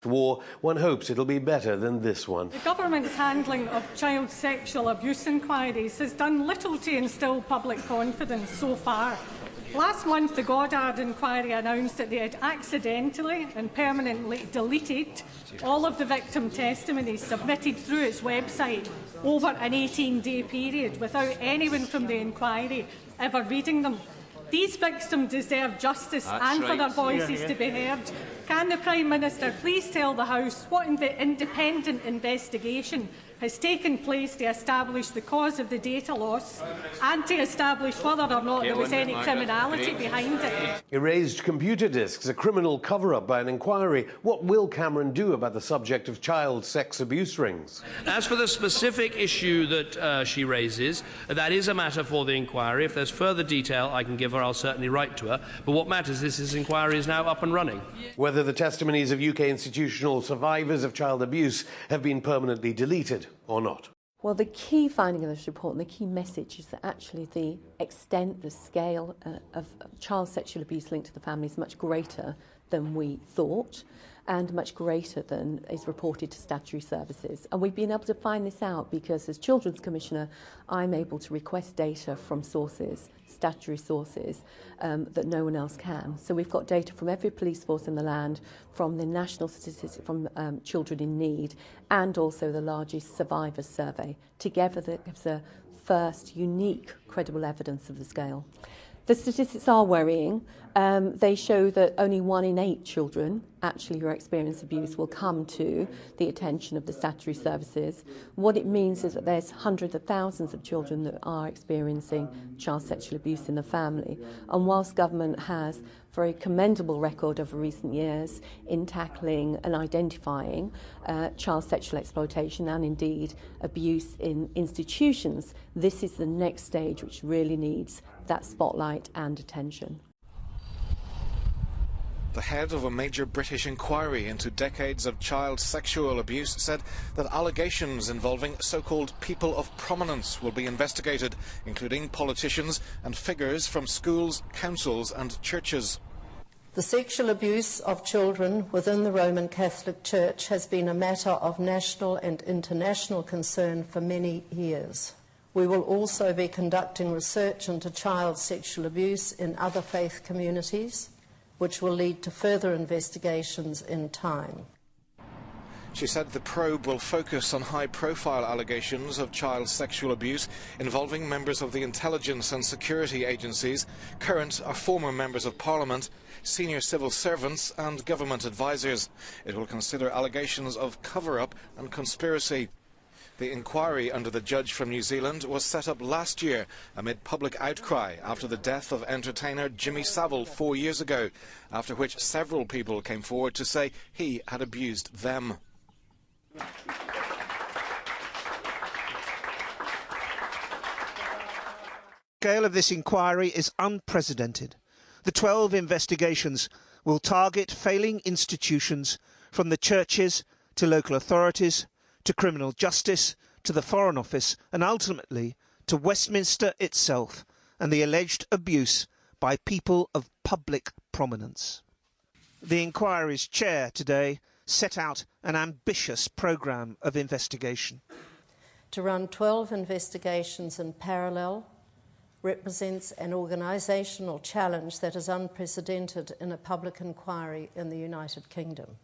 War, one hopes it'll be better than this one. The government's handling of child sexual abuse inquiries has done little to instil public confidence so far. Last month, the Goddard inquiry announced that they had accidentally and permanently deleted all of the victim testimonies submitted through its website over an 18-day period without anyone from the inquiry ever reading them. These victims deserve justice for their voices to be heard. Can the Prime Minister please tell the House what independent investigation has taken place to establish the cause of the data loss and to establish whether or not there was any criminality behind it? Erased computer disks, a criminal cover-up by an inquiry. What will Cameron do about the subject of child sex abuse rings? As for the specific issue that she raises, that is a matter for the inquiry. If there's further detail I can give her, I'll certainly write to her. But what matters is this inquiry is now up and running. Whether the testimonies of UK institutional survivors of child abuse have been permanently deleted or not. Well, the key finding of this report and the key message is that actually the extent, the scale of child sexual abuse linked to the family is much greater than we thought and much greater than is reported to statutory services. And we've been able to find this out because as Children's Commissioner, I'm able to request data from sources, statutory sources, that no one else can. So we've got data from every police force in the land, from the National Statistics from Children in Need, and also the largest survivors survey. Together that gives a first, unique, credible evidence of the scale. The statistics are worrying. They show that only 1 in 8 children actually who experience abuse will come to the attention of the statutory services. What it means is that there's hundreds of thousands of children that are experiencing child sexual abuse in the family. And whilst government has a very commendable record over recent years in tackling and identifying child sexual exploitation and indeed abuse in institutions, this is the next stage which really needs that spotlight and attention. The head of a major British inquiry into decades of child sexual abuse said that allegations involving so-called people of prominence will be investigated, including politicians and figures from schools, councils and churches. The sexual abuse of children within the Roman Catholic Church has been a matter of national and international concern for many years. We will also be conducting research into child sexual abuse in other faith communities, which will lead to further investigations in time. She said the probe will focus on high-profile allegations of child sexual abuse involving members of the intelligence and security agencies, current or former members of Parliament, senior civil servants and government advisers. It will consider allegations of cover-up and conspiracy. The inquiry under the judge from New Zealand was set up last year amid public outcry after the death of entertainer Jimmy Savile 4 years ago, after which several people came forward to say he had abused them. The scale of this inquiry is unprecedented. The 12 investigations will target failing institutions from the churches to local authorities to criminal justice, to the Foreign Office and ultimately to Westminster itself and the alleged abuse by people of public prominence. The inquiry's chair today set out an ambitious programme of investigation. To run 12 investigations in parallel represents an organisational challenge that is unprecedented in a public inquiry in the United Kingdom.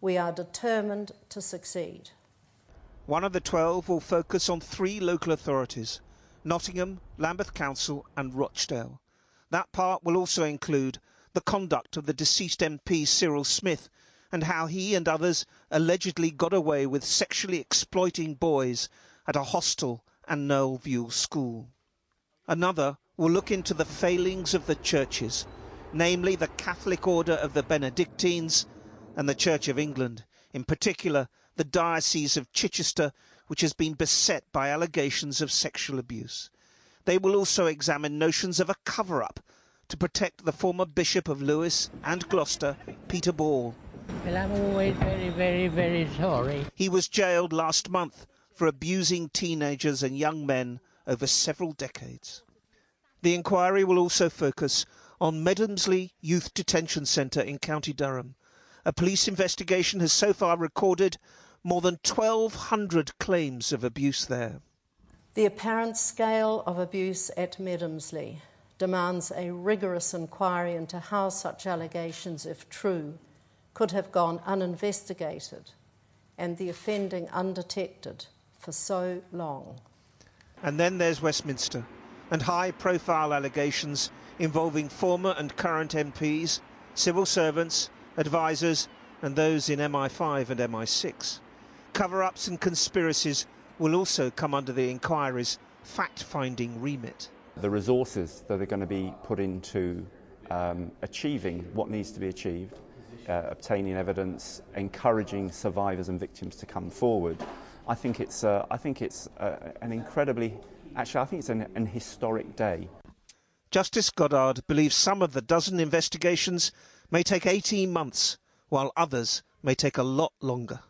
We are determined to succeed. One of the 12 will focus on 3 local authorities, Nottingham, Lambeth Council and Rochdale. That part will also include the conduct of the deceased MP Cyril Smith and how he and others allegedly got away with sexually exploiting boys at a hostel and Knowlview school. Another will look into the failings of the churches, namely the Catholic Order of the Benedictines and the Church of England, in particular the Diocese of Chichester, which has been beset by allegations of sexual abuse. They will also examine notions of a cover-up to protect the former Bishop of Lewes and Gloucester, Peter Ball. Well, I'm always very, very, very sorry. He was jailed last month for abusing teenagers and young men over several decades. The inquiry will also focus on Medhamsley Youth Detention Centre in County Durham, A police investigation has so far recorded more than 1,200 claims of abuse there. The apparent scale of abuse at Medhamsley demands a rigorous inquiry into how such allegations, if true, could have gone uninvestigated and the offending undetected for so long. And then there's Westminster and high-profile allegations involving former and current MPs, civil servants, advisers and those in MI5 and MI6. Cover-ups and conspiracies will also come under the inquiry's fact-finding remit. The resources that are going to be put into achieving what needs to be achieved, obtaining evidence, encouraging survivors and victims to come forward. I think it's an incredibly, actually I think it's an historic day. Justice Goddard believes some of the dozen investigations may take 18 months, while others may take a lot longer.